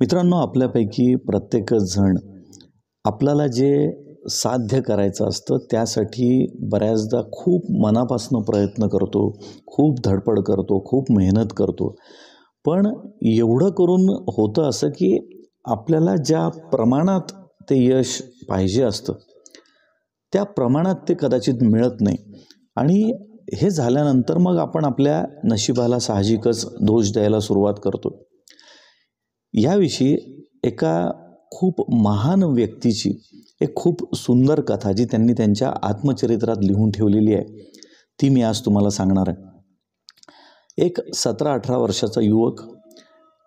मित्रांनो, आपल्यापैकी प्रत्येकच जण आपल्याला जे साध्य करायचं असतं त्यासाठी बऱ्याचदा खूप मनापासून प्रयत्न करतो, खूप धडपड करतो, खूप मेहनत करतो. पण एवढं करून होतं असं की आपल्याला ज्या प्रमाणात ते यश पाहिजे असतं त्या प्रमाणात ते कदाचित मिळत नाही. आणि हे झाल्यानंतर मग आपण आपल्या नशिबाला साहजिकच दोष द्यायला सुरुवात करतो. याविषयी एका खूप महान व्यक्तीची एक खूप सुंदर कथा जी त्यांनी त्यांच्या आत्मचरित्रात लिहून ठेवलेली आहे ती मी आज तुम्हाला सांगणार आहे. एक 17-18 वर्षाचा युवक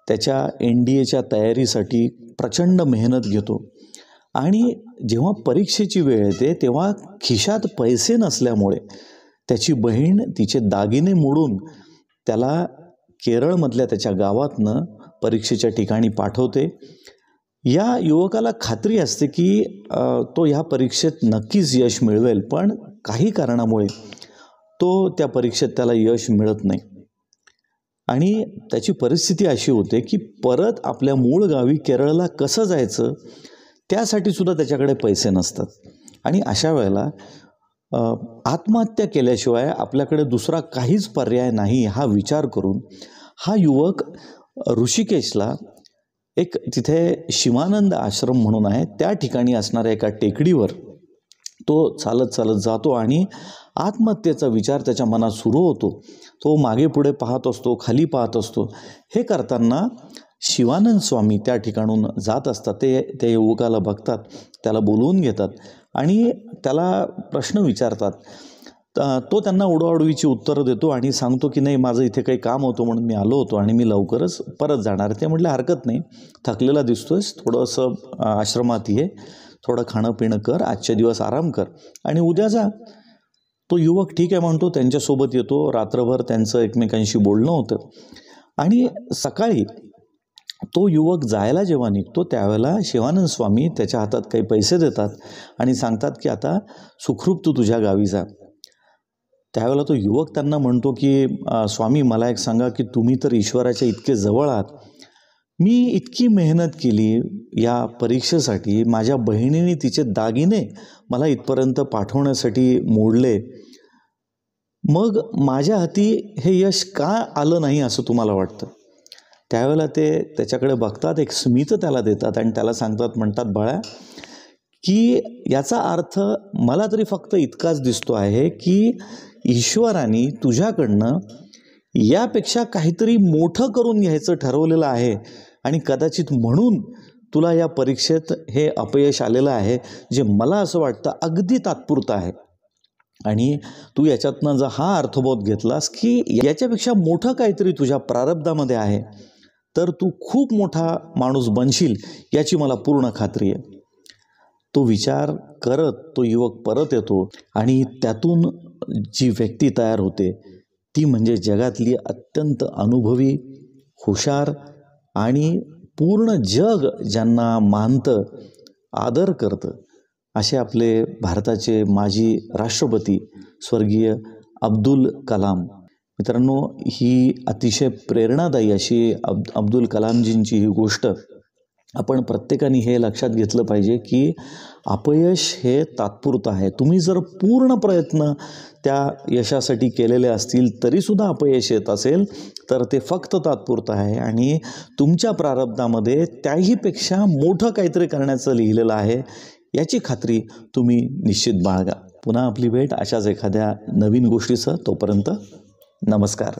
त्याच्या NDAच्या तयारीसाठी प्रचंड मेहनत घेतो आणि जेव्हा परीक्षेची वेळ येते तेव्हा खिशात पैसे नसल्यामुळे त्याची बहीण तिचे दागिने मोडून त्याला केरळमधल्या त्याच्या गावातनं परीक्षेच्या ठिकाणी पाठवते. या युवकाला खात्री असते की तो ह्या परीक्षेत नक्कीच यश मिळवेल, पण काही कारणामुळे तो त्या परीक्षेत त्याला यश मिळत नाही आणि त्याची परिस्थिती अशी होते की परत आपल्या मूळ गावी केरळला कसं जायचं त्यासाठी सुद्धा त्याच्याकडे पैसे नसतात. आणि अशा वेळेला आत्महत्या केल्याशिवाय आपल्याकडे दुसरा काहीच पर्याय नाही हा विचार करून हा युवक ऋषिकेशला एक तिथे शिवानंद आश्रम म्हणून आहे त्या ठिकाणी असणाऱ्या एका टेकडीवर तो चालत चालत जातो आणि आत्महत्येचा विचार त्याच्या मनात सुरू होतो. तो मागे पुढे पाहत असतो, खाली पाहत असतो. हे करताना शिवानंद स्वामी त्या ठिकाणून जात असतात. ते युवकाला बघतात, त्याला बोलवून घेतात आणि त्याला प्रश्न विचारतात. तो त्यांना उडवाउडवीची उत्तरं देतो आणि सांगतो की नाही, माझं इथे काही काम होतं म्हणून मी आलो होतो आणि मी लवकरच परत जाणार. ते म्हटले हरकत नाही, थकलेला दिसतोयस, थोडंसं आश्रमात ये, थोडं खाणं पिणं कर, आजच्या दिवस आराम कर आणि उद्या जा. तो युवक ठीक आहे म्हणतो, त्यांच्यासोबत येतो. रात्रभर त्यांचं एकमेकांशी बोलणं होतं आणि सकाळी तो युवक जायला जेव्हा निघतो त्यावेळेला शिवानंद स्वामी त्याच्या हातात काही पैसे देतात आणि सांगतात की आता सुखरूप तू तुझ्या गावी जा. त्यावेळेला तो युवक त्यांना म्हणतो की स्वामी, मला एक सांगा की तुम्ही तर ईश्वराच्या इतके जवळ आहात. मी इतकी मेहनत केली या परीक्षेसाठी, माझ्या बहिणीने तिचे दागिने मला इथपर्यंत पाठवण्यासाठी मोडले, मग माझ्या हाती हे यश का आलं नाही असं तुम्हाला वाटतं? त्यावेळेला ते त्याच्याकडे बघतात, एक स्मित त्याला देतात आणि त्याला सांगतात, म्हणतात, बाळा, की याचा अर्थ मला तरी फक्त इतकाच दिसतो आहे की ईश्वराने तुझ्याकडनं यापेक्षा काहीतरी मोठं करून घ्यायचं ठरवलेलं आहे आणि कदाचित म्हणून तुला या परीक्षेत हे अपयश आलेलं आहे, जे मला असं वाटतं अगदी तात्पुरतं आहे. आणि तू याच्यातनं जर हा अर्थबोध घेतलास की याच्यापेक्षा मोठं काहीतरी तुझ्या प्रारब्धामध्ये आहे तर तू खूप मोठा माणूस बनशील याची मला पूर्ण खात्री आहे. तो विचार करत तो युवक परत येतो आणि त्यातून जी व्यक्ती तयार होते ती म्हणजे जगातली अत्यंत अनुभवी, हुशार आणि पूर्ण जग ज्यांना मानतं, आदर करतं असे आपले भारताचे माजी राष्ट्रपती स्वर्गीय अब्दुल कलाम. मित्रांनो, ही अतिशय प्रेरणादायी अशी अब्दुल कलामजींची ही गोष्ट आपण प्रत्येकाने हे लक्षात घेतलं पाहिजे की अपयश हे तात्पुरतं आहे. तुम्ही जर पूर्ण प्रयत्न त्या यशासाठी केलेले असतील तरीसुद्धा अपयश येत असेल तर ते फक्त तात्पुरतं आहे आणि तुमच्या प्रारब्धामध्ये त्याहीपेक्षा मोठं काहीतरी करण्याचं लिहिलेलं आहे याची खात्री तुम्ही निश्चित बाळगा. पुन्हा आपली भेट अशाच एखाद्या नवीन गोष्टीसह. तोपर्यंत नमस्कार.